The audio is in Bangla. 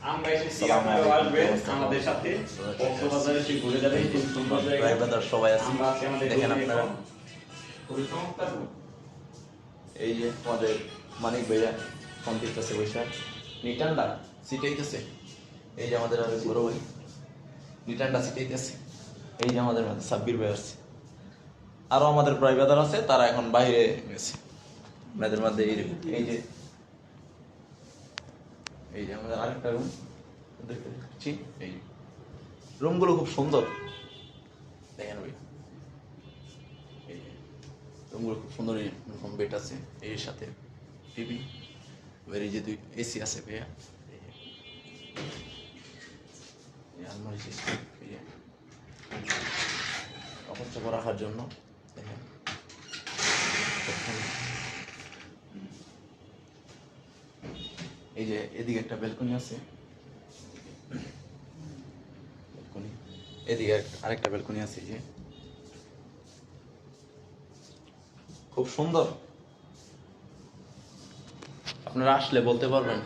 আমরা এসেছি, আপনারাও আসবেন আমাদের সাথে কক্সবাজারে এসে ঘুরে যাবেন। খুব সুন্দর জায়গা। ব্রাদার সবাই আছে, আমরা আছি আমাদের দেখেন রুমে আপনারা। এখন। খুবই চমৎকার room। এই যে আমাদের মানিক ভাইয়া ফোন দিতেছে বৈশাখ নিটান্ডা সিটাইতেছে। এই যে আমাদের আরেক বড় ভাই নিটান্ডা সিটাইতেছে। এই যে আমাদের মাঝে সাব্বির ভাই আসছে, আরো আমাদের প্রায় ব্রাদার আছে, তারা এখন বাইরে গেছে। আপনাদের মধ্যে এই যে এই যে আমাদের আরেকটা রুম দেখতে দিচ্ছি। এই রুমগুলো খুব সুন্দর, দেখেন ভাই। এই যে রুমগুলো খুব সুন্দর, এরকম বেড আছে, এর সাথে টিভি, এর যে দুই এসি আছে ভাইয়া। এই আলমারি সিস্টেম, এই যে কাপড় চাপড় রাখার জন্য দেখেন খুব সুন্দর। এই যে এদিকে একটা ব্যালকনি আছে, ব্যালকনি, এদিকে আরেকটা ব্যালকনি আছে। এই যে খুব সুন্দর, আপনারা আসলে বলতে পারবেন